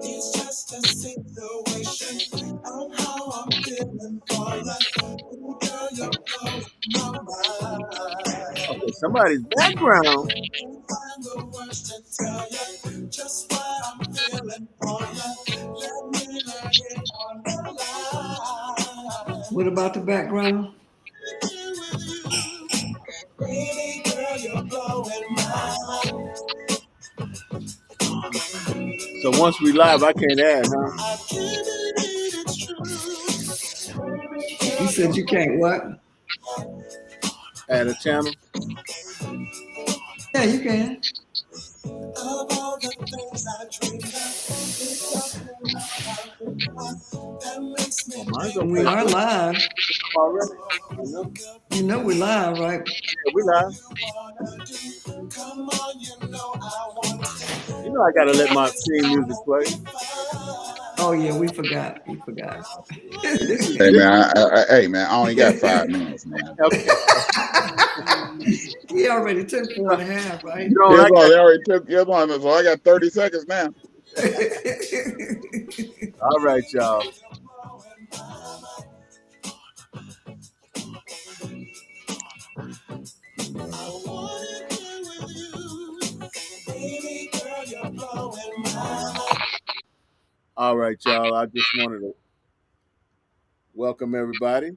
It's just a situation of how I'm feeling for you. Ooh, girl, you're blowing my mind. Okay, somebody's background. Can't find the words to tell you just what I'm feeling for you. Let me lay it on the line. What about the background? Here with you, baby girl, you're blowing my mind. So once we live, I can't add, huh? I can't believe it's true. Baby You girl, said you can't what? Add a channel. Yeah, you can. of all the things I dreamed of, it's something that makes me Oh, mine's think We okay are too. live. Already. I know. You know we're live, right? Yeah, we live. you wanna do. Come on, you know I want to. You know I gotta let my Promise theme I music won't play. be fine. Oh yeah, we forgot. We forgot. And this is Hey this. man, hey man, I only got 5 minutes, man. Okay. He already took 4.5, right? You don't Here's like one. that? They already took. Here's one. So I got 30 seconds now. All right, y'all. I wanna be with you. Baby girl, you're blowing my mind. All right, y'all. I just wanted to welcome everybody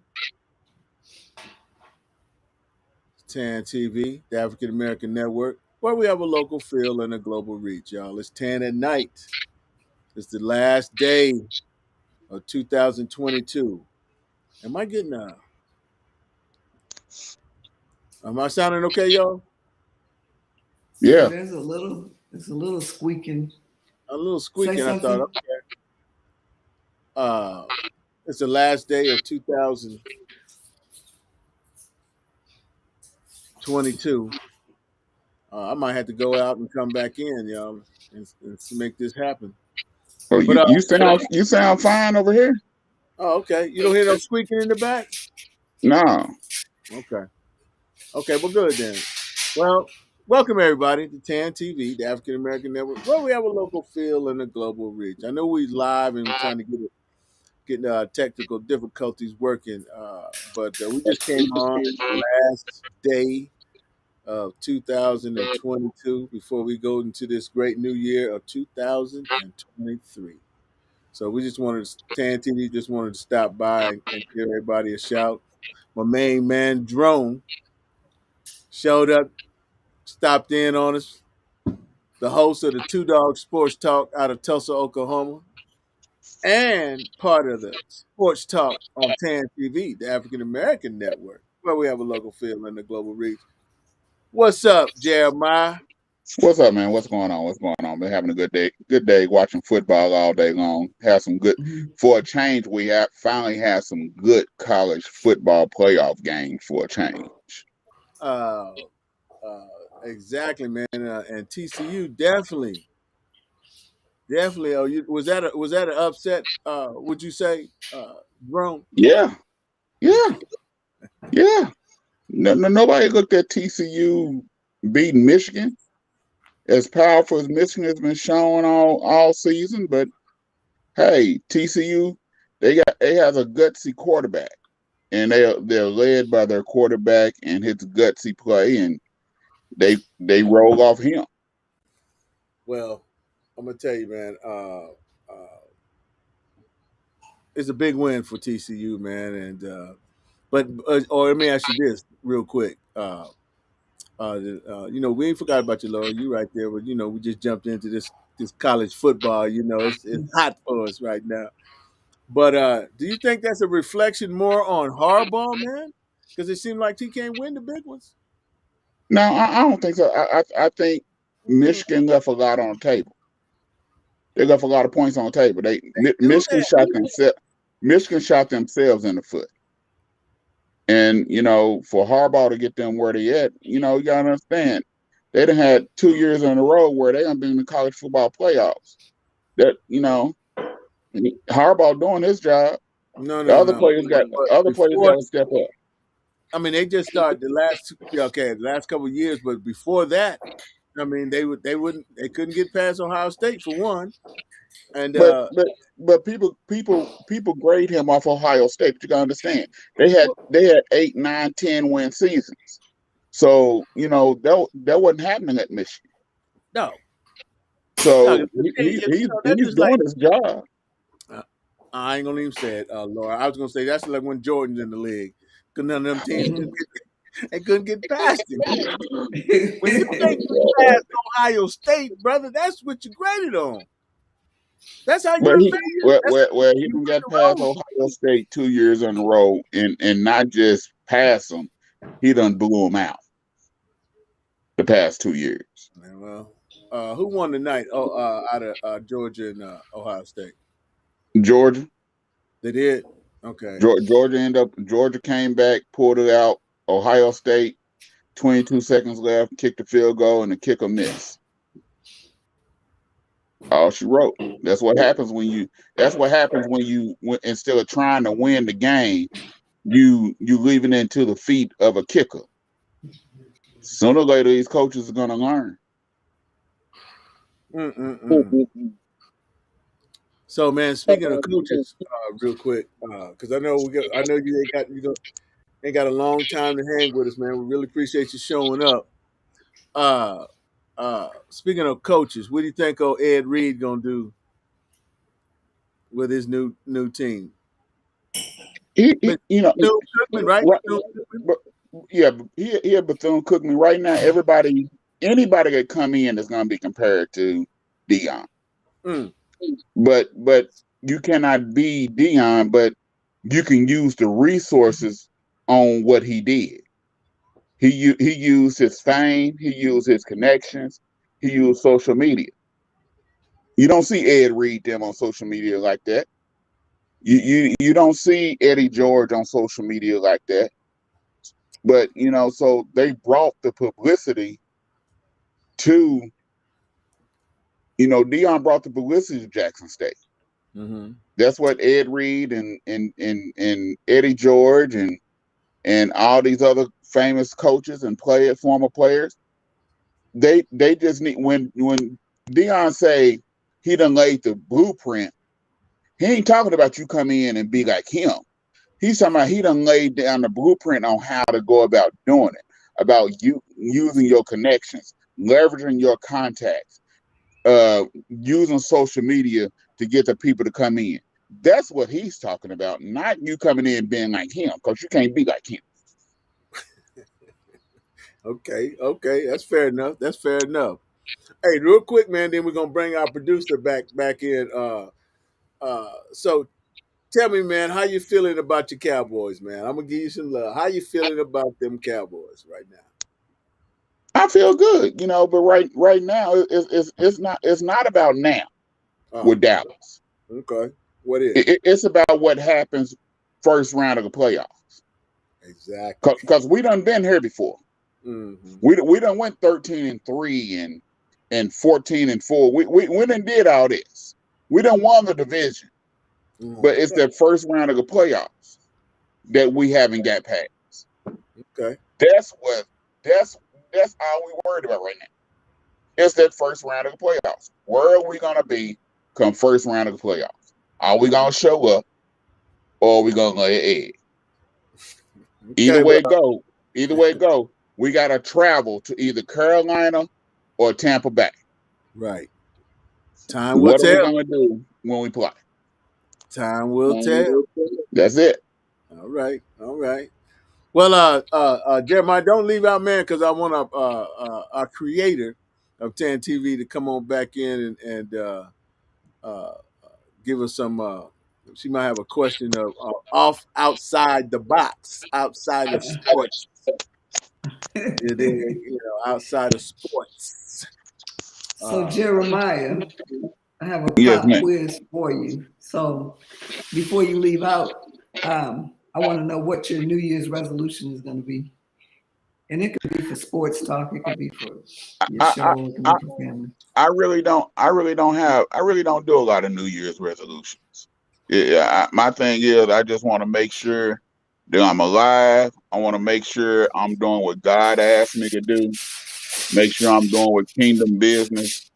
to TAN TV, the African American Network, where we have a local feel and a global reach, y'all. It's 10 at night. It's the last day of 2022. Am I getting am I sounding okay, y'all? Yeah. There's it's a little squeaking. A little Say squeaking. I thought, something. okay. Uh, it's the last day of 2022. I might have to go out and come back in, y'all, and make this happen. Oh, But you sound fine over here. oh, okay. You don't hear no squeaking in the back? No. Okay. Okay, well, good then. Well, welcome everybody to TAN TV, the African American Network, where we have a local feel and a global reach. I know we live and we're trying to get technical difficulties working, but we just came on the last day of 2022 before we go into this great new year of 2023. So we just wanted to, TAN TV just wanted to stop by and give everybody a shout. My main man, Drone, showed up, stopped in on us, the host of the Two Dog Sports Talk out of Tulsa, Oklahoma, and part of the Sports Talk on TAN TV, the African American Network, where we have a local feel and a global reach. What's up, Jeremiah? What's up, man? What's going on? What's going on? Been having a good day. Good day watching football all day long. Have some good Mhm. for a change. We have finally had some good college football playoff games for a change. Uh, uh, exactly, man. And TCU definitely. Oh, was that an upset? Would you say, Rome? Yeah, yeah, yeah. Nobody looked at TCU beating Michigan as powerful as Michigan has been shown all season. But hey, TCU they have a gutsy quarterback, and they're led by their quarterback and his gutsy play, and they roll off him. Well, I'm gonna tell you, man. It's a big win for TCU, man. And but or let me ask you this real quick. We ain't forgot about you, Laura. You right there, but we just jumped into this college football. It's hot for us right now. But do you think that's a reflection more on Harbaugh, man? Because it seemed like he can't win the big ones. No, I don't think so. I think Michigan left a lot on the table. They left a lot of points on the table. They do Michigan that. shot themselves. Michigan shot themselves in the foot. And for Harbaugh to get them where they at, you gotta understand they done had 2 years in a row where they done been in the college football playoffs. That Harbaugh doing his job. No, The no, other no. players got But other players got before, to step up. I mean, they just started the last couple of years, but before that, I mean, they couldn't get past Ohio State for one, and But people grade him off Ohio State. But you gotta understand, well, they had 8, 9, 10 win seasons. So that wasn't happening at Michigan. no, no, So that's he's just like doing his job. uh, I ain't gonna even say it, Laura. I was gonna say that's like when Jordan's in the league, because none of them teams they couldn't get past him. When you can't get past Ohio State, brother, that's what you graded on. That's how But you he figure. where, That's how where he you can win get the past road. Ohio State 2 years in a row and not just pass them, he done blew them out the past 2 years. Man, well, who won tonight? Oh, out of Georgia and Ohio State. Georgia, They did. Okay. Georgia came back, pulled it out. Ohio State, 22 seconds left, kicked the field goal, and the kicker missed. All she wrote. That's what happens when you. That's what happens when instead of trying to win the game, you leave it into the feet of a kicker. Sooner or later, these coaches are gonna learn. Mm-mm-mm. So, man, speaking of coaches, real quick, because I know ain't got a long time to hang with us, man. We really appreciate you showing up. Uh, speaking of coaches, what do you think old Ed Reed gonna do with his new team? But Bethune Cookman, right? Right, Bethune Cookman? but yeah, he a Bethune Cookman right now. Anybody that come in is gonna be compared to Dion. Mm, But you cannot be Dion, but you can use the resources on what he did. He used his fame, he used his connections, he used social media. You don't see Ed Reed them on social media like that. You don't see Eddie George on social media like that. But so they brought the publicity to Dion brought the publicity to Jackson State. mm-hmm. That's what Ed Reed and Eddie George and all these other famous coaches and former players, they just need when Dion say he done laid the blueprint, he ain't talking about you come in and be like him. He's talking about he done laid down the blueprint on how to go about doing it, about you using your connections, leveraging your contacts, using social media to get the people to come in. That's what he's talking about, not you coming in being like him, because you can't be like him. Okay, that's fair enough. That's fair enough. Hey, real quick, man. Then we're gonna bring our producer back in. So tell me, man, how you feeling about your Cowboys, man? I'm gonna give you some love. How you feeling about them Cowboys right now? I feel good, but right now it's not about now Oh, with Dallas. okay. What is It's about what happens first round of the playoffs. exactly? Because we done been here before. Mm-hmm. We done went 13-3 and 14-4. We done did all this. We done won the division, but it's Mm-hmm. the first round of the playoffs that we haven't got past. Okay. That's what that's all we worried about right now. It's that first round of the playoffs. Where are we gonna be come first round of the playoffs? Are we gonna show up or are we gonna lay an egg? Either Okay. way it Well, go, either way it go, we gotta travel to either Carolina or Tampa Bay. right. Time will What are we tell. gonna do when we play? Time will tell. That's it. All right. All right. Well, Jeremiah, don't leave out, man, because I want our creator of 10 TV to come on back in and uh, give us some. She might have a question of off outside the box, outside of sports. Outside of sports. So Uh, Jeremiah, I have a Yes, pop man. quiz for you. So before you leave out, I want to know what your New Year's resolution is going to be. And it could be for sports talk, it could be for your I, I, show, it could I, be for family. I really don't do a lot of New Year's resolutions. Yeah, my thing is I just want to make sure that I'm alive. I want to make sure I'm doing what God asked me to do. make sure I'm doing with kingdom business,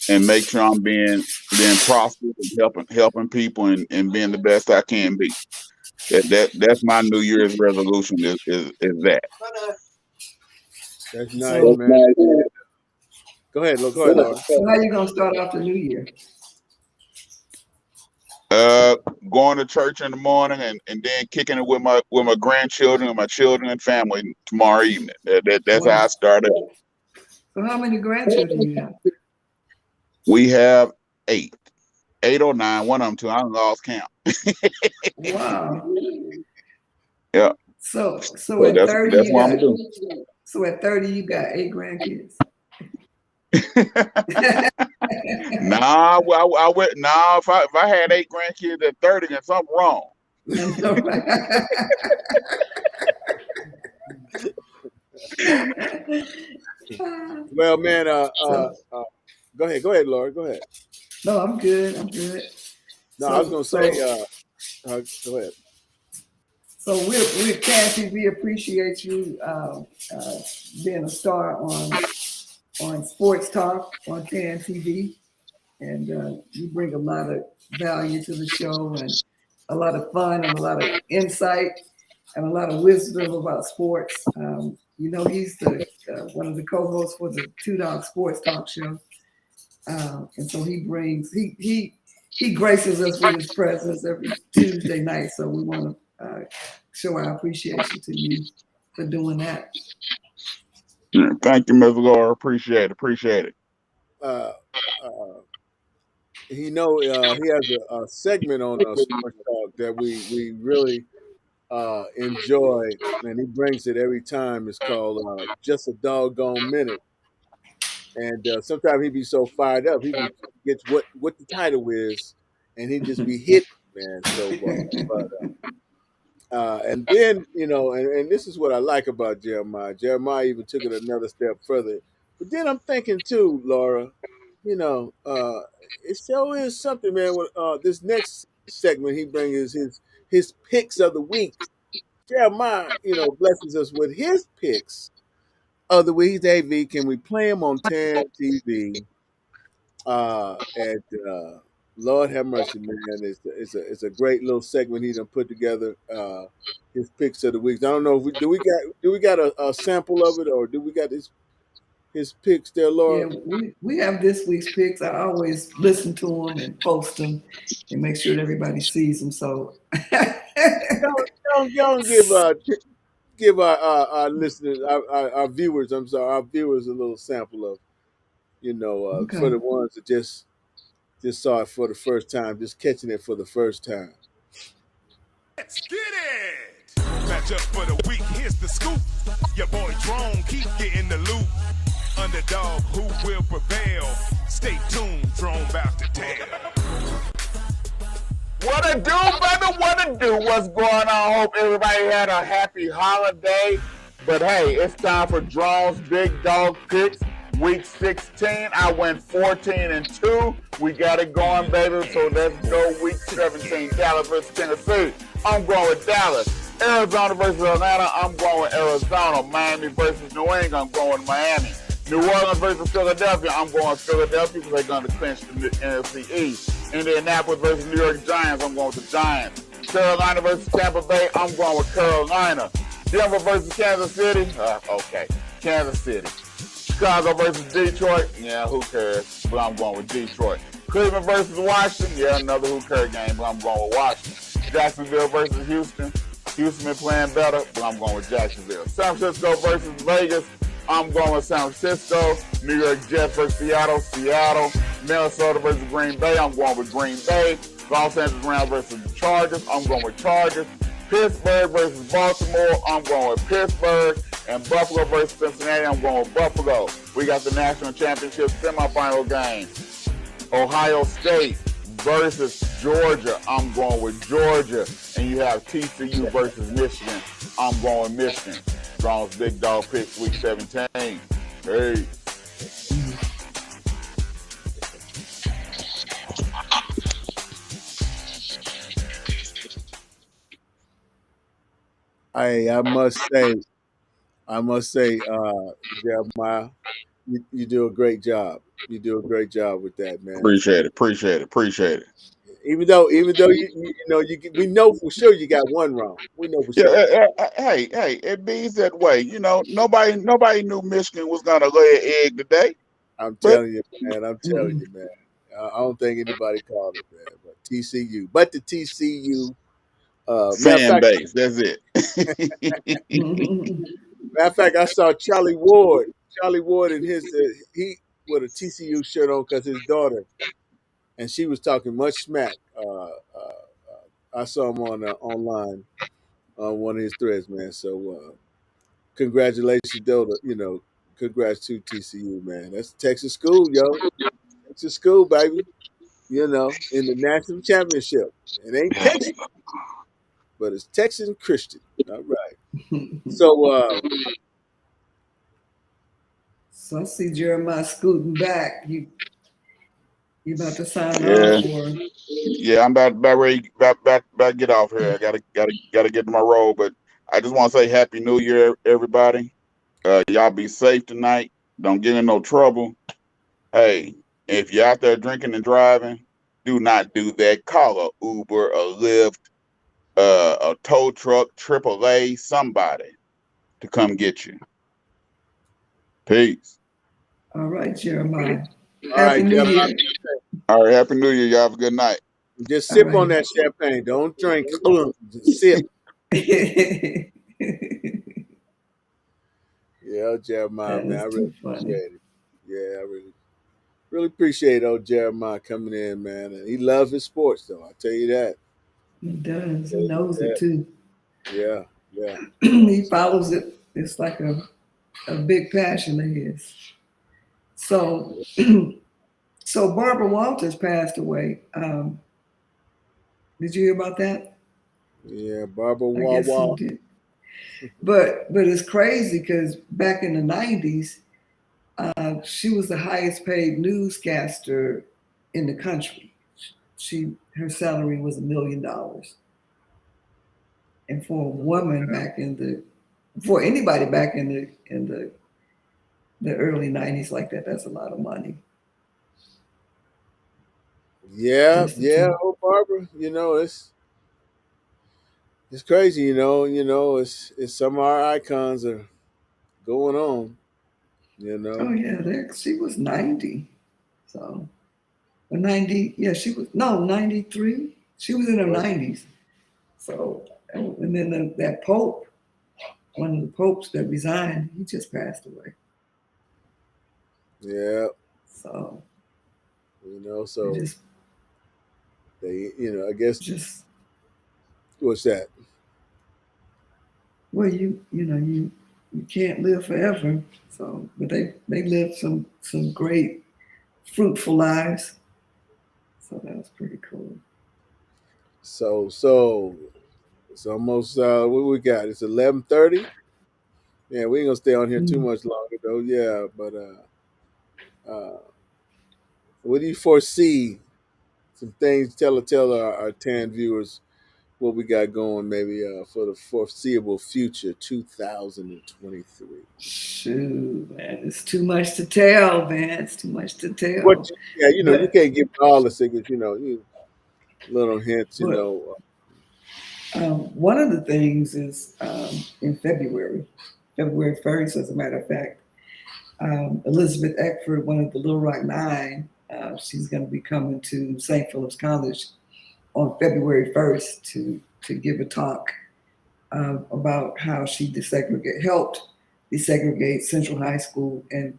and make sure I'm being prosperous and helping people and being the best I can be. That's my New Year's resolution is that. That's nice, So, man. Go ahead, so, Laura. so how you gonna start off the new year? Uh, Going to church in the morning and then kicking it with my grandchildren and my children and family tomorrow evening. That's how I Wow. started. So how many grandchildren you have? We have eight or nine. One of them two. I lost count. Wow. Yeah, So so at 30 that's you what I'm got gonna so at 30 you got 8 grandkids. do. Nah, well, I went. Nah, if I had 8 grandkids at 30, then something wrong. I know, right? Well, man, So go ahead, Laura. Go ahead. no, I'm good. I'm good. No, I was So gonna say, so go ahead. so we're Kathy. We appreciate you being a star on Sports Talk on TAN TV, and you bring a lot of value to the show and a lot of fun and a lot of insight and a lot of wisdom about sports. He's the one of the co-hosts for the Two Dog Sports Talk show, and so he graces us with his presence every Tuesday night. So we want to show our appreciation to you for doing that. Yeah, thank you, Ms. Laura. Appreciate it. Uh, uh, he has a segment on Sports Talk that we really enjoy, and he brings it every time. It's called "Just a Doggone Minute," and sometimes he be so fired up, he gets what the title is, and he just be hit, man. So, and then and this is what I like about Jeremiah. Jeremiah even took it another step further. But then I'm thinking too, Laura, it sure is something, man. With this next segment, he brings his picks of the week. Jeremiah, blesses us with his picks of the week. Hey, V, can we play him on TAN TV? And Lord have mercy, man. It's a great little segment he done put together. His picks of the week. I don't know if we got a sample of it, or do we got his picks there, Yeah, Laura? we have this week's picks. I always listen to them and post them and make sure that everybody sees them. So Don't give our listeners, our viewers. I'm sorry, our viewers a little sample of for okay. the ones that just saw it for the first time, just catching it for the first time. Let's get it! Matchup for the week, here's the scoop. Your boy Drone keep getting the loot. Underdog, who will prevail? Stay tuned, Drone about to tell. What it do, brother? What it do? What's going on? Hope everybody had a happy holiday. But hey, it's time for Drone's Big Dog Picks. Week 16, I went 14-2. We got it going, baby. So let's go. Week 17, Dallas versus Tennessee. I'm going with Dallas. Arizona versus Atlanta. I'm going with Arizona. Miami versus New England. I'm going with Miami. New Orleans versus Philadelphia. I'm going with Philadelphia because they're going to clinch the NFC East. Indianapolis versus New York Giants. I'm going with the Giants. Carolina versus Tampa Bay. I'm going with Carolina. Denver versus Kansas City. Okay, Kansas City. Chicago versus Detroit. Yeah, who cares? But I'm going with Detroit. Cleveland versus Washington. Yeah, another who cares game, but I'm going with Washington. Jacksonville versus Houston. Houston been playing better, but I'm going with Jacksonville. San Francisco versus Vegas. I'm going with San Francisco. New York Jets versus Seattle. Seattle. Minnesota versus Green Bay. I'm going with Green Bay. Los Angeles Rams versus the Chargers. I'm going with Chargers. Pittsburgh versus Baltimore. I'm going with Pittsburgh. And Buffalo versus Cincinnati. I'm going with Buffalo. We got the national championship semifinal game. Ohio State versus Georgia. I'm going with Georgia. And you have TCU versus Michigan. I'm going with Michigan. Drone's Big Dog Picks Week 17. Hey. I must say, Jeremiah, you do a great job. You do a great job with that, man. Appreciate it. Appreciate it. Appreciate it. Even though we know for sure you got one wrong. We know for Yeah. sure. Hey, it bees that way. Nobody knew Michigan was gonna lay an egg today, I'm but telling you, man. I'm telling Mm. you, man. I don't think anybody called it, man. But TCU, but the TCU. Matter of fan fact, base. That's it. I saw Charlie Ward. Charlie Ward and his he with a TCU shirt on because his daughter, and she was talking much smack. I saw him on online on one of his threads, man. So congratulations, Delta. Congrats to TCU, man. That's Texas school, yo. Texas school, baby. In the national championship. It ain't Texas, but it's Texas Christian. All right. So So I see Jeremiah scooting back. You about to sign Yeah. off or Yeah, I'm about ready, about to get off here. I gotta get to my road, but I just want to say Happy New Year, everybody. Y'all be safe tonight. Don't get in no trouble. Hey, if you're out there drinking and driving, do not do that. Call a Uber, a Lyft, a tow truck, AAA, somebody to come get you. Peace. all right, Jeremiah. all Happy right, New Jeff. Year. All right, Happy New Year. Y'all have a good night. Just All sip on right. that champagne. Don't drink. Just sip. Yeah, Jeremiah, That man. I is really too funny. appreciate it. Yeah, I really appreciate old Jeremiah coming in, man. And he loves his sports, though. I tell you that. He does. He Tell you knows it that. too. Yeah, yeah. He follows it. It's like a big passion of his. So, so Barbara Walters passed away. Did you hear about that? Yeah, Barbara I guess you Wawa. did. But it's crazy because back in the '90s, she was the highest paid newscaster in the country. Her salary was $1 million, and for a woman back in the for anybody back in the early '90s like that, that's a lot of money. Yeah, Just the yeah, two. old Barbara. It's crazy, it's some of our icons are going on, you Oh know. yeah, she was 90. So 90, yeah, she was no 93. She was in her Well, 90s. So and then that Pope, one of the popes that resigned, he just passed away. yeah, So it so I guess just what's that? well you can't live forever. So but they lived some great fruitful lives. So that was pretty cool. So it's almost what we got? It's 11:30. Yeah, we ain't gonna stay on here too Mm. much longer though. Yeah, but what do you foresee? Some things tell our 10 viewers what we got going maybe for the foreseeable future 2023. Shoot, man, it's too much to tell, man. It's too much to What tell. yeah, you But can't give all the secrets, little hints, but one of the things is in February 1st, as a matter of fact, Elizabeth Eckford, one of the Little Rock Nine, she's going to be coming to St. Philip's College on February 1st to give a talk about how she helped desegregate Central High School and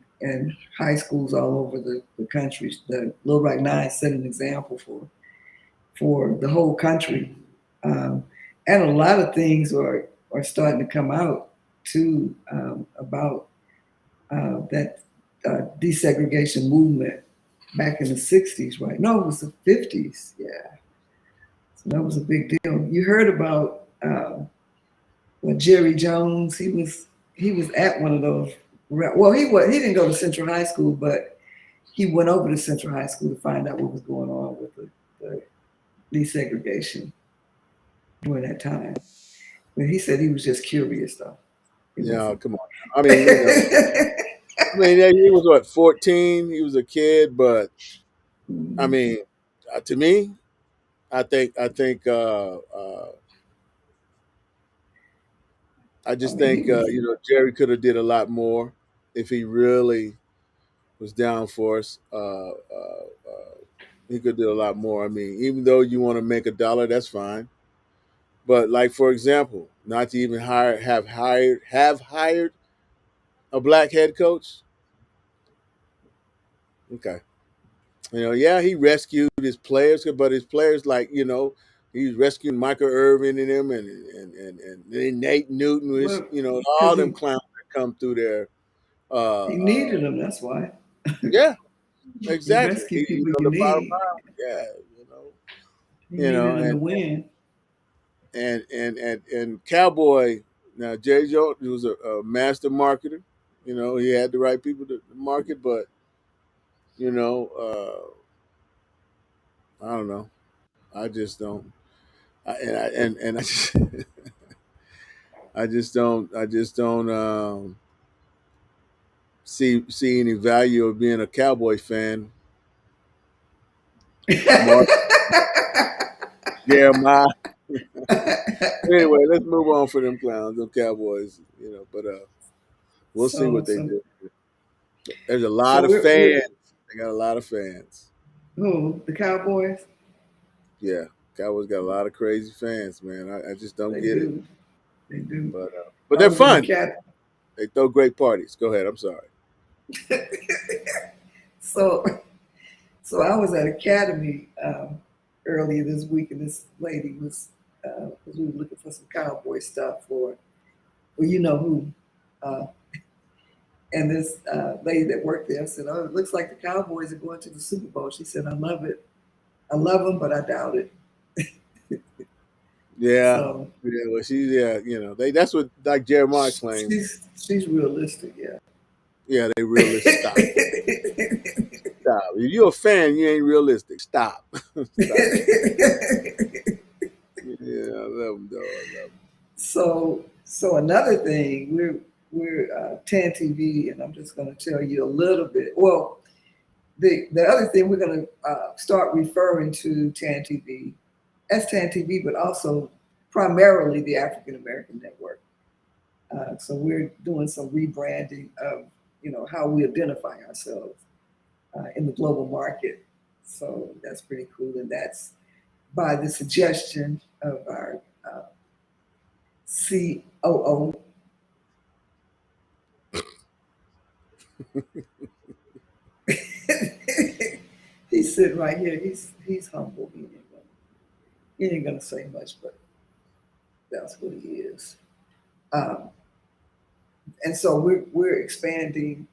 high schools all over the country. The Little Rock Nine set an example for the whole country. And a lot of things are starting to come out too about that desegregation movement back in the 60s, right? No, it was the 50s. Yeah. So that was a big deal. You heard about when Jerry Jones, he was at one of those. Well, he didn't go to Central High School, but he went over to Central High School to find out what was going on with the desegregation during that time. But he said he was just curious, though. It yeah, wasn't. come on. I mean, I mean, yeah, he was what, 14? He was a kid, but I mean, to me, I I just mean, he think was. Jerry could have did a lot more if he really was down for us. He could do a lot more. I mean, even though you want to make $1, that's fine. But like for example, not to even have hired a black head coach. Okay, yeah, he rescued his players, but his players, like he was rescuing Michael Irvin and them, and then Nate Newton was, Well, all because them clowns that come through there. he Uh, needed them. That's why. yeah, You exactly. rescue people you The bottom need. line, yeah, He needed them and to win. and Cowboy. Now Jay Jones was a master marketer. He had the right people to market, but you know, I don't know. I just don't. I just, I just don't see any value of being a Cowboy fan. Mark Jeremiah. Anyway, let's move on for them clowns, them Cowboys. But we'll see so what they so do. There's a so lot of we're fans. They got a lot of fans. who, the Cowboys? Yeah, Cowboys got a lot of crazy fans, man. I just don't They get it. do. They do. But I they're was in fun. academy. They throw great parties. Go ahead. I'm sorry. So so I was at academy earlier this week, and this lady was because we were looking for some cowboy stuff for well, you know who. Uh, and this lady that worked there said, "Oh, it looks like the Cowboys are going to the Super Bowl." She said, "I love it. I love them, but I doubt it." Yeah, So yeah. Well, they. That's what like Jeremiah claims. she's realistic, yeah. Yeah, they realistic. Stop. Stop. If you're a fan, you ain't realistic. Stop. Stop. Yeah, I love them, though. I love them. So another thing, we're Tan TV, and I'm just going to tell you a little bit. Well, the other thing we're going to start referring to Tan TV as Tan TV, but also primarily the African American Network. So we're doing some rebranding of how we identify ourselves in the global market. So that's pretty cool, and that's by the suggestion of our COO. He's sitting right here. He's humble. He ain't gonna say much, but that's what he is. Um, and so we're expanding,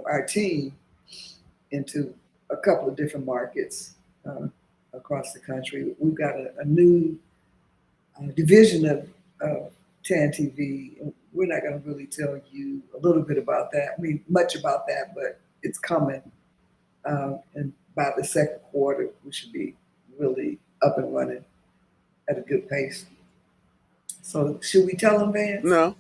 our team into a couple of different markets across the country. We've got a new division of Tan TV. We're not going to really tell you a little bit about that. I mean, much about that, but it's coming. And by the second quarter, we should be really up and running at a good pace. So, should we tell them, Vance? No,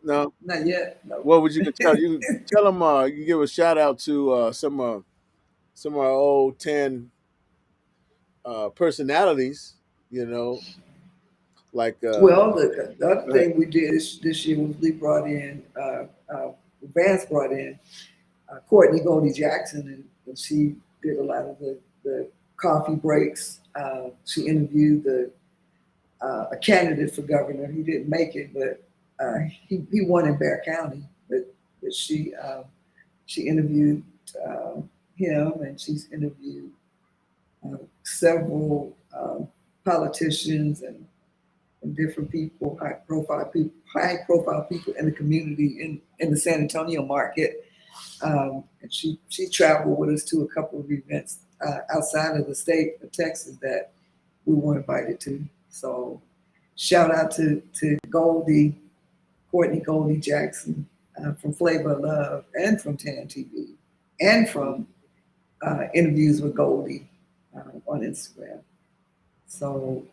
no. Not yet. No. What would you can tell? You can tell them. You can give a shout out to some of our old 10 personalities. You know, like Well, the other thing we did this year was we brought in, Vance brought in Courtney Goldie Jackson, and she did a lot of the coffee breaks. She interviewed a candidate for governor. He didn't make it, but he won in Bear County. But she interviewed him, and she's interviewed several politicians and different people, high profile people in the community in the San Antonio market. And she traveled with us to a couple of events outside of the state of Texas that we were invited to. So shout out to Courtney Goldie Jackson from Flavor of Love and from Tan TV and from interviews with Goldie on Instagram. So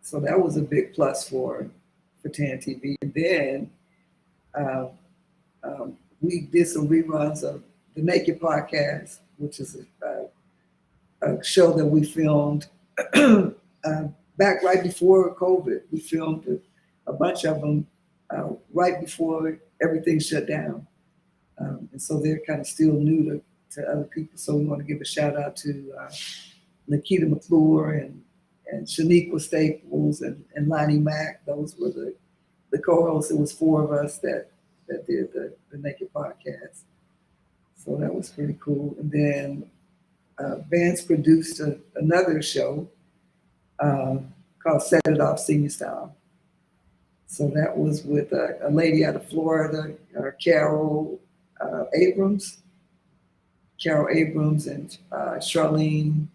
so that was a big plus for Tan TV. And then um, we did some reruns of the Naked Podcast, which is a show that we filmed back right before COVID. We filmed a bunch of them right before everything shut down. And so they're kind of still new to other people. So we want to give a shout out to Nikita McClure and Shaniqua Staples and Lonnie Mack. Those were the co-hosts. It was four of us that did the Naked Podcast. So that was pretty cool. And then Vance produced another show called Set It Off Senior Style. So that was with a lady out of Florida, Abrams, Carol Abrams and Charlene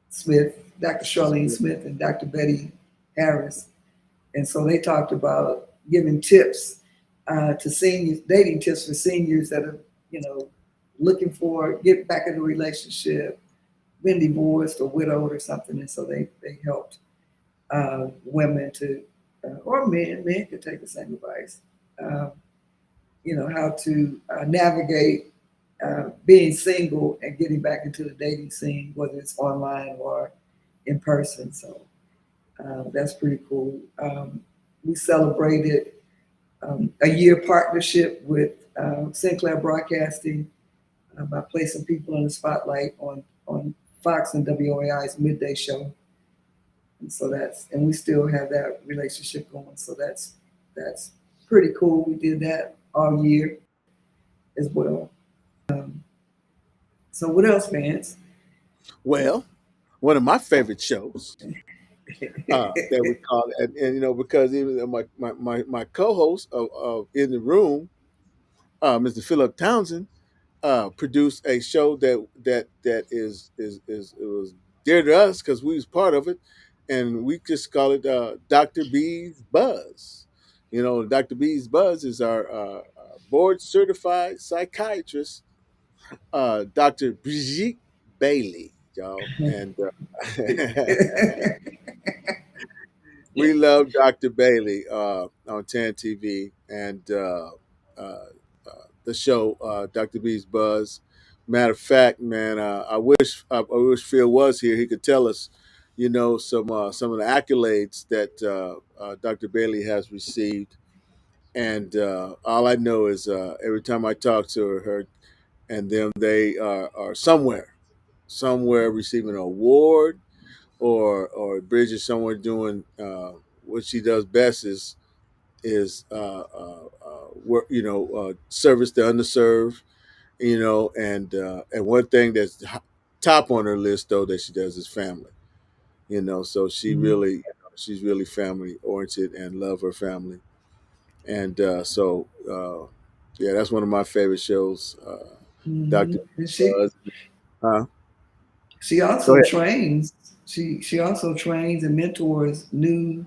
Smith, Dr. Charlene Smith and Dr. Betty Harris. And so they talked about giving tips to seniors, dating tips for seniors that are, looking for get back in a relationship, been divorced or widowed or something. And so they helped women to, or men could take the same advice, how to navigate being single and getting back into the dating scene, whether it's online or in person. So that's pretty cool. We celebrated a year partnership with Sinclair Broadcasting by placing people in the spotlight on Fox and WOAI's midday show. And so and we still have that relationship going. So that's pretty cool. We did that all year as well. So what else, Vance? Well, one of my favorite shows that we call it, and because even my co-host of in the room, Mr. Philip Townsend, produced a show that is it was dear to us because we was part of it, and we just call it Dr. B's Buzz. Dr. B's Buzz is our board certified psychiatrist, Dr. Brigitte Bailey, y'all, and we love Dr. Bailey on TAN TV and the show Dr. B's Buzz. Matter of fact, man, I wish Phil was here. He could tell us, some of the accolades that Dr. Bailey has received. And all I know is every time I talk to her and them, they are somewhere receiving an award, or Bridget somewhere doing what she does best is work, service the underserved, and one thing that's top on her list though that she does is family. So she's really family oriented and love her family, and yeah, that's one of my favorite shows. Dr. And she Buzz. Huh? she Go also ahead. trains. She also trains and mentors new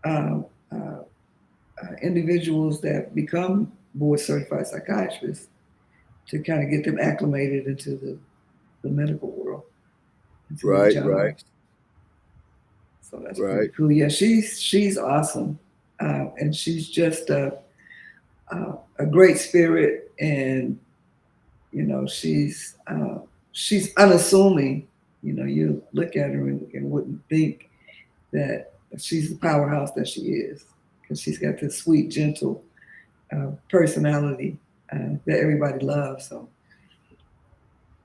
uh, uh, individuals that become board certified psychiatrists to kind of get them acclimated into the medical world, into their Right, right, jobs. So that's pretty right. cool. Yeah, she's awesome, and she's just a great spirit, and she's unassuming. You look at her and wouldn't think that she's the powerhouse that she is, because she's got this sweet, gentle personality that everybody loves.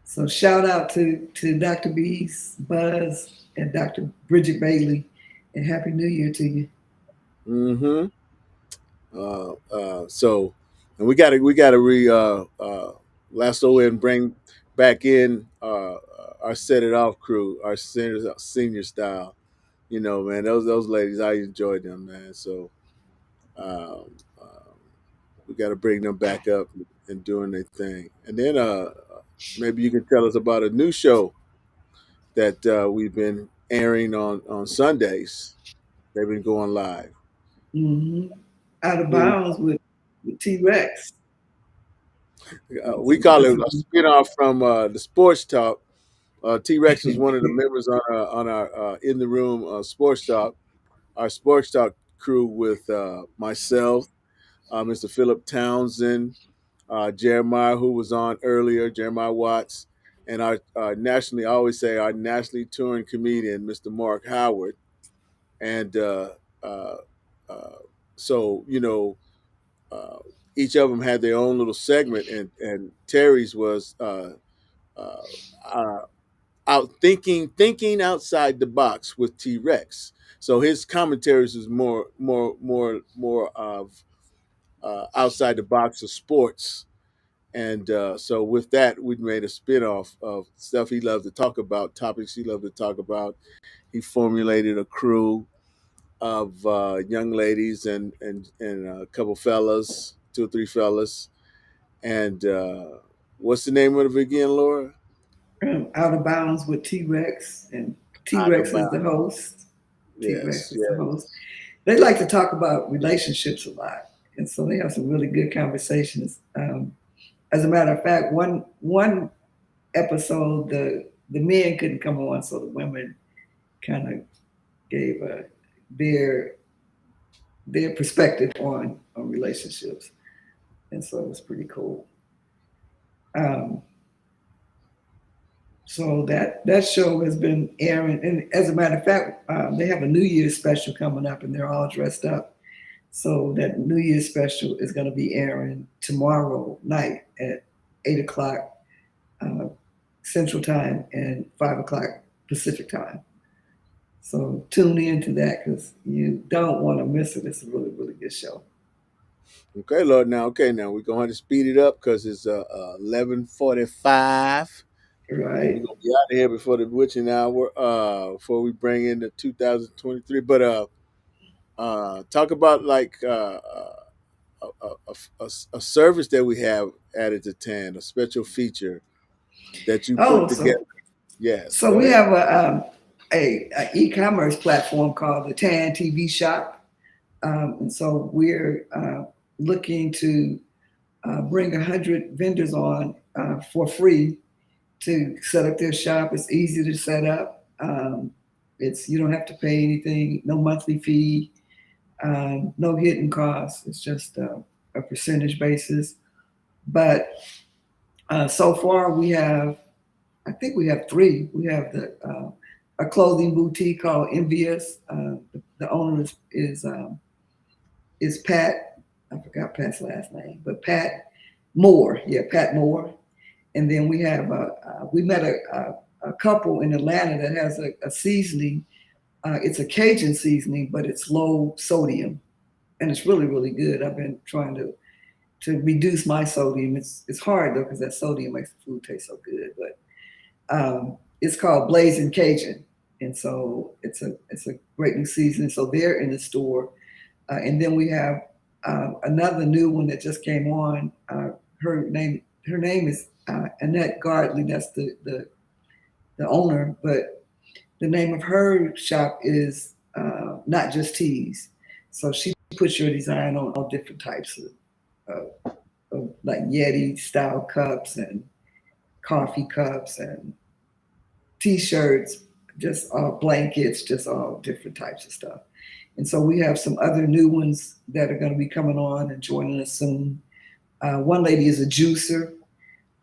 So shout out to Dr. B's Buzz and Dr. Bridget Bailey, and Happy New Year to you. Mm-hmm. So, and we gotta lasso and bring back in our set it off crew, our senior style. Man, those ladies, I enjoyed them, man. So, um, we got to bring them back up and doing their thing. And then maybe you can tell us about a new show that we've been airing on Sundays. They've been going live. Hmm. Out of We, bounds with T Rex. we call it a spinoff from the Sports Talk. T Rex is one of the members on our in the room Sports Talk. Our Sports Talk crew with myself, Mr. Philip Townsend, Jeremiah, who was on earlier, Jeremiah Watts, and our nationally, I always say our nationally touring comedian, Mr. Mark Howard. And uh, uh, so, uh, each of them had their own little segment, and Terry's was uh, uh, out thinking outside the box with T Rex. So his commentaries is more of outside the box of sports. And so with that, we made a spinoff of stuff he loved to talk about, topics he loved to talk about. He formulated a crew of young ladies and a couple fellas, two or three fellas. And what's the name of it again, Laura? Out of Bounds with T Rex, and T Out of Rex is the bounds. host. T Rex Yes, is the host. yes. They like to talk about relationships a lot, and so they have some really good conversations. As a matter of fact, one episode the men couldn't come on, so the women kind of gave their their perspective on relationships, and so it was pretty cool. Um, so that show has been airing, and as a matter of fact, they have a New Year's special coming up, and they're all dressed up. So that New Year's special is going to be airing tomorrow night at 8 o'clock uh, Central Time and 5 o'clock Pacific Time. So tune in to that because you don't want to miss it. It's a really, really good show. Okay, Lord. Now we're gonna have to speed it up because it's 11:45, and we're Right. gonna be out of here before the witching hour. Before we bring in the 2023, but talk about like a service that we have added to TAN, a special feature that you put Oh, together. so Yes, so go we ahead. have a e-commerce platform called the Tan TV Shop, and so we're looking to bring 100 vendors on for free to set up their shop. It's easy to set up. It's you don't have to pay anything, no monthly fee, no hidden costs. It's just a percentage basis. But so far, I think we have three. We have a clothing boutique called Envious. The owner is Pat. I forgot Pat's last name, but Pat Moore. Yeah, Pat Moore. And then we met a couple in Atlanta that has a seasoning. It's a Cajun seasoning, but it's low sodium, and it's really really good. I've been trying to reduce my sodium. It's hard though because that sodium makes the food taste so good. But it's called Blazing Cajun, and so it's a great new seasoning. So they're in the store, and then we have another new one that just came on. Her name is Annette Gardley. That's the owner, but the name of her shop is Not Just Teas. So she puts your design on all different types of like Yeti style cups and coffee cups and t-shirts, just blankets, just all different types of stuff. And so we have some other new ones that are going to be coming on and joining us soon. One lady is a juicer.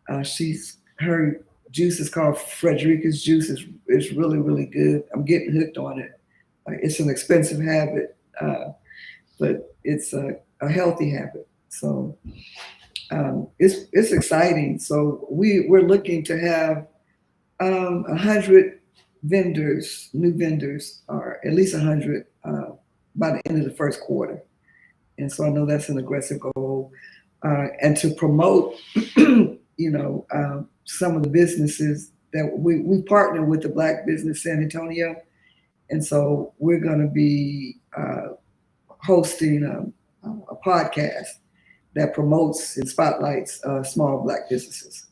Her juice is called Frederica's juice. It's really really good. I'm getting hooked on it. It's an expensive habit, but it's a healthy habit. So it's exciting. So we're looking to have 100 vendors, new vendors, or at least 100 by the end of the first quarter. And so I know that's an aggressive goal. And to promote, some of the businesses that we partner with the Black Business San Antonio. And so we're going to be hosting a podcast that promotes and spotlights small Black businesses.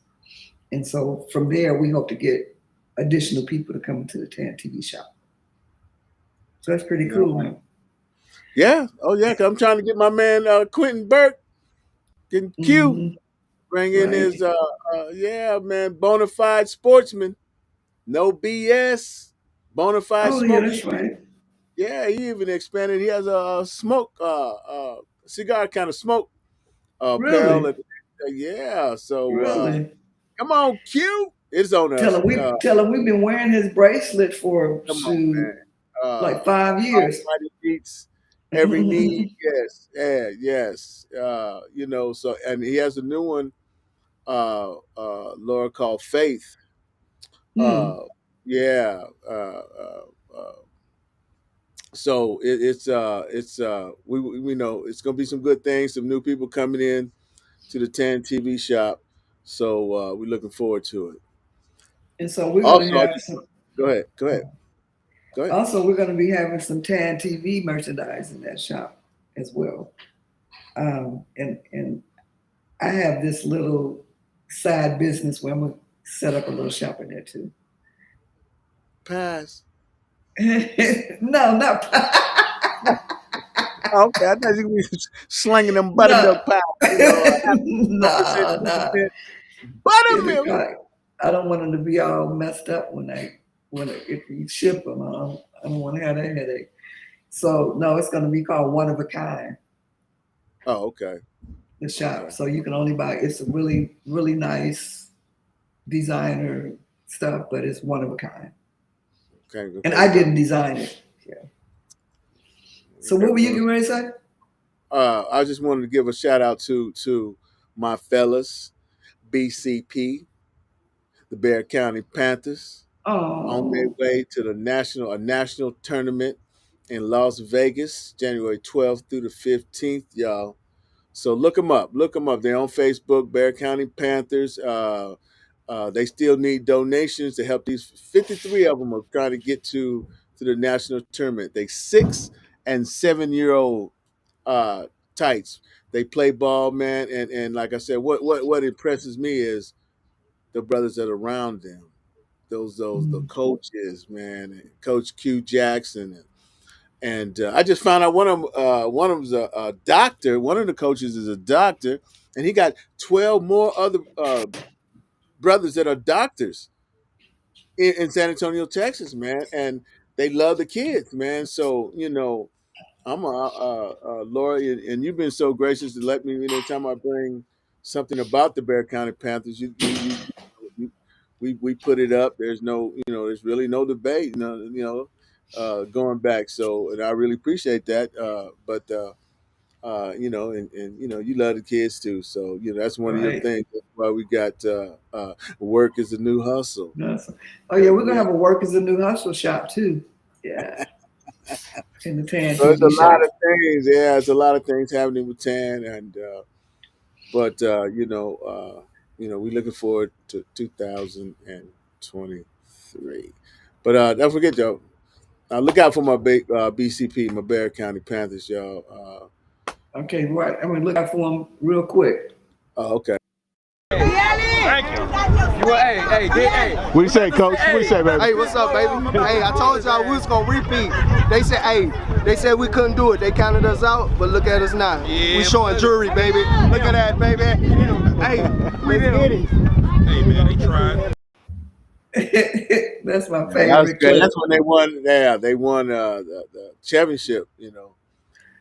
And so from there, we hope to get additional people to come into the TAN TV shop. So that's pretty cool. Huh? Yeah. Oh yeah. 'Cause I'm trying to get my man Quentin Burke getting Q Mm-hmm. bring in his Right. yeah man bona fide sportsman, no BS, bona fide Oh, yeah, smoke. that's right. Yeah, he even expanded. He has a smoke cigar kind of smoke pail Really? Yeah. So Really? come on, Q. It's on us. Tell him we've been wearing his bracelet for Come on, man. like 5 years. Almighty meets every need. Yes. Yeah. Yes. So and he has a new one, Laura, called Faith. Hmm. Uh, yeah. Uh, so we know it's gonna be some good things, some new people coming in to the Tan TV shop. So we're looking forward to it. And so we're gonna Also, have some. go ahead, go ahead, go ahead. Also, we're gonna be having some Tan TV merchandise in that shop as well. And I have this little side business where I'm gonna set up a little shop in there too. Pass. No, not Okay, I thought you were slinging them no, buttermilk pies. Half percent, no, no. 2%. It'll Buttermilk. I don't want them to be all messed up if you ship them. I don't want to have that headache. So no, it's going to be called One of a Kind. Oh, okay. The shop. Okay. So you can only buy. It's a really really nice designer stuff, but it's one of a kind. Okay. And I didn't design it. Yeah. So Okay, what were you well, getting ready to say? I just wanted to give a shout out to my fellas, BCP, the Bear County Panthers, on their Oh, way to a national tournament in Las Vegas, January 12th through the 15th, y'all. So look them up. Look them up. They're on Facebook, Bear County Panthers. They still need donations to help these 53 of them are trying to get to the national tournament. They 6 and 7 year old uh, tights. They play ball, man, and like I said, what impresses me is the brothers that are around them. Those the mm. coaches, man, and Coach Q Jackson, and I just found out one of them's a doctor. One of the coaches is a doctor, and he got 12 more other brothers that are doctors in San Antonio, Texas, man, and they love the kids, man. So I'm Laura, and you've been so gracious to let me. Anytime I bring something about the Bear County Panthers, you we put it up. There's there's really no debate. Going back. So, and I really appreciate that. And you love the kids too. So that's one of your Right. things. That's why we got work is the new hustle. That's, oh yeah, we're gonna Yeah. have a work as a new hustle shop too. Yeah, in the Tan So it's a TV lot of shop. things. Yeah, it's a lot of things happening with Tan, and but we're looking forward to 2023. But don't forget, y'all. Look out for my BCP, my Bear County Panthers, y'all. Okay, right. I'm gonna look out for them real quick. Okay. Thank you. What do you say, coach? What do you say, baby? Hey, what's up, baby? Hey, I told y'all we was gonna repeat. They said we couldn't do it. They counted us out, but look at us now. We showing jury, baby. Look at that, baby. Hey, we did it. Hey, man, they tried. That's my That was favorite great. clip. That's when they won. Yeah, they won the championship. Yeah,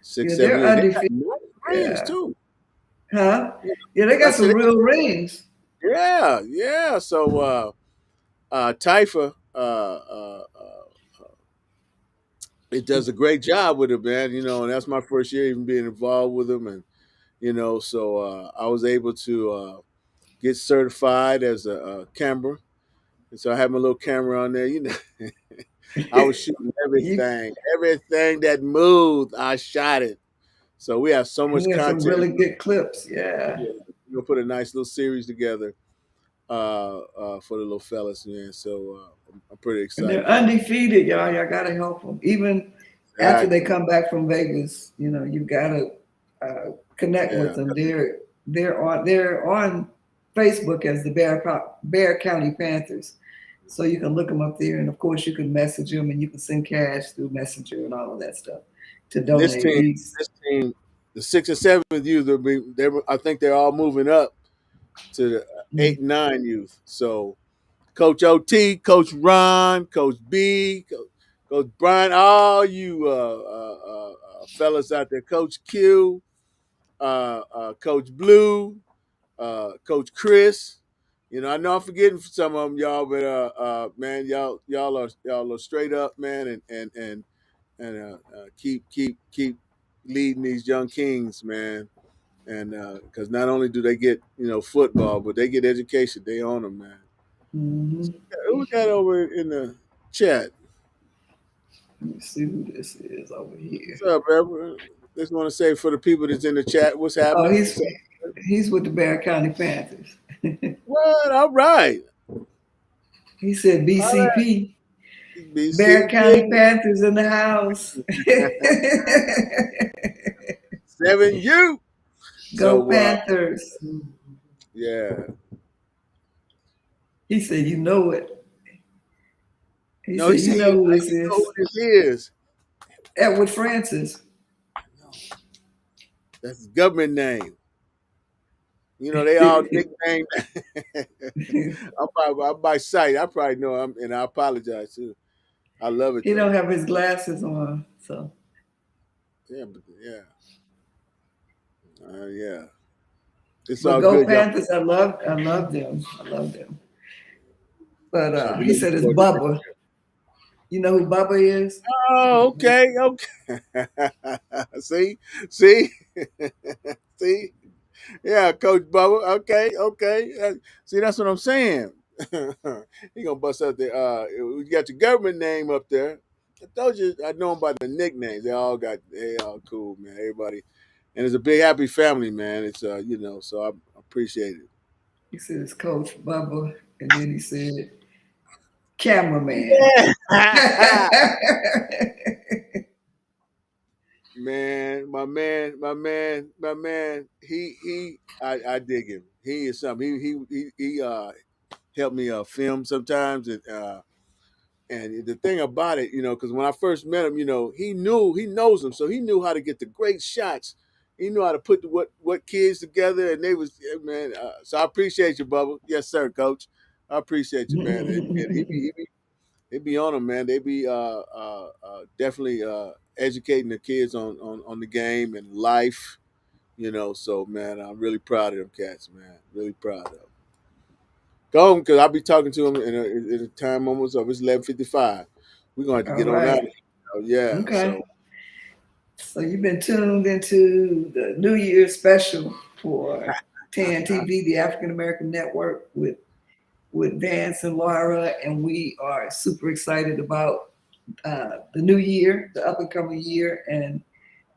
6, 7 they're years. They got undefeated. nice rings Yeah. too. Huh? Yeah, they I got said, some real rings. yeah, yeah. So Typha, it does a great job with it, man. And that's my first year even being involved with them, and so I was able to get certified as a camera, and so I had my little camera on there. I was shooting You everything that moved. I shot it. So we have so much we have some content. really good clips. Yeah. Yeah, we're gonna put a nice little series together for the little fellas, man. So I'm pretty And they're excited. undefeated, y'all. Y'all gotta help them. Even after they Exactly. come back from Vegas, you've got to connect with Yeah. them. They're on Facebook as the Bear County Panthers, so you can look them up there. And of course, you can message them, and you can send cash through Messenger and all of that stuff to And this donate. team, this team, the 6th and 7th youth, I think they're all moving up to the 8 and 9 youth. So Coach OT, Coach Ron, Coach B, Coach Brian, all you fellas out there, Coach Q, Coach Blue, Coach Chris. You know, I know I'm forgetting some of them, y'all, but man, y'all are straight up, man, and keep leading these young kings, man. And because not only do they get football, but they get education. They own them, man. Mm-hmm. Who we got over in the chat? Let me see who this is over What's here. up, Edward? Just want to say for the people that's in the chat, what's Oh, happening? he's with the Bear County Panthers. What? All right. He said All right. BCP. Bear BCP. County Panthers in the house. 7U. Go So, Panthers. yeah. He said, you know it. He No, he said, you said, know who this you know is. who this is. Edward Francis. That's his government name. You know, they all nicknamed. I'm by sight. I probably know him, and I apologize too. I love it He though. don't have his glasses on, so. Yeah, yeah. It's But all go good, y'all. Panthers. I love them. I love them. But So we he looking said it's forward to Bubba. You know who Bubba is? Oh, okay. See, see. Yeah, Coach Bubba. Okay. See, that's what I'm saying. He gonna bust out the. You got your government name up there. I told you, I know them by the nicknames. They all cool, man. Everybody, and it's a big happy family, man. It's so I appreciate it. He said it's Coach Bubba. And then he said, cameraman. Yeah. Man, my man. I dig him. He is something. He helped me film sometimes, and the thing about it, because when I first met him, he knows him, so he knew how to get the great shots. He knew how to put what kids together, and they was man. So I appreciate you, Bubba. Yes, sir, Coach. I appreciate you, man. And he be on them, man. They be definitely educating the kids on the game and life, So, man, I'm really proud of them cats, man. Really proud of them. Go home because I'll be talking to them in a time almost up. It's 11:55. We're gonna have to All get on out. right. Yeah. Okay. So you've been tuned into the New Year's special for TAN TV, the African American Network, with Vance and Laura, and we are super excited about the new year, the up and coming year, and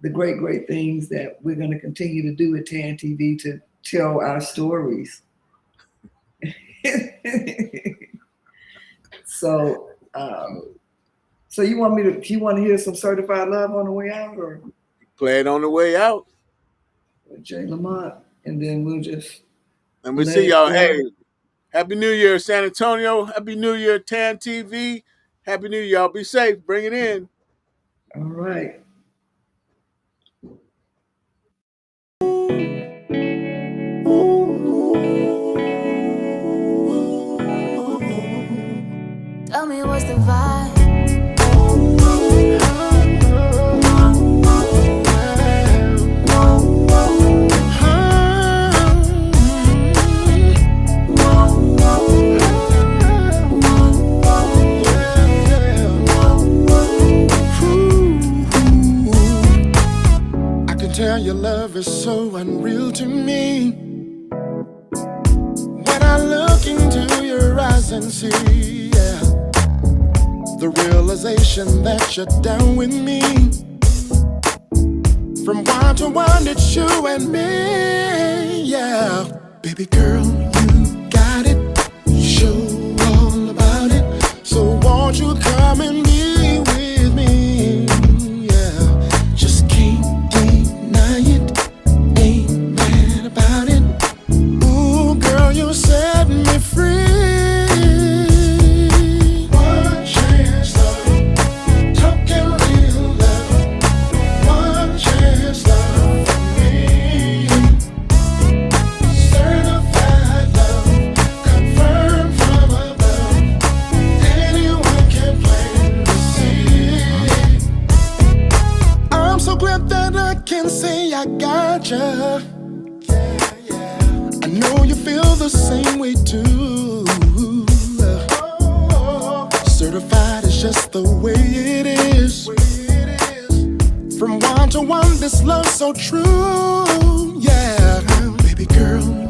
the great things that we're going to continue to do at TAN TV to tell our stories. So, so you want to hear some Certified Love on the way out, or Play it on the way out, with Jay Lamont, and then we'll just and we let see it y'all. flow. Hey, Happy New Year, San Antonio. Happy New Year, TAN TV. Happy New Year, y'all. Be safe. Bring it in. All right. Tell me what's the vibe. I can tell your love is so unreal to me. When I look into your eyes and see, the realization that you're down with me. From one to one, it's you and me, yeah. Baby girl, you got it. You show all about it. So won't you come and be with me, yeah. Just can't deny it. Ain't mad about it. Ooh, girl, you set me free. One chance, love, talking real love. One chance, love for me. Certified love, confirmed from above. Anyone can plant the seed. I'm so glad that I can say I got you. I know the same way too. Certified is just the way it is. From one to one, this love's so true. Yeah, baby girl.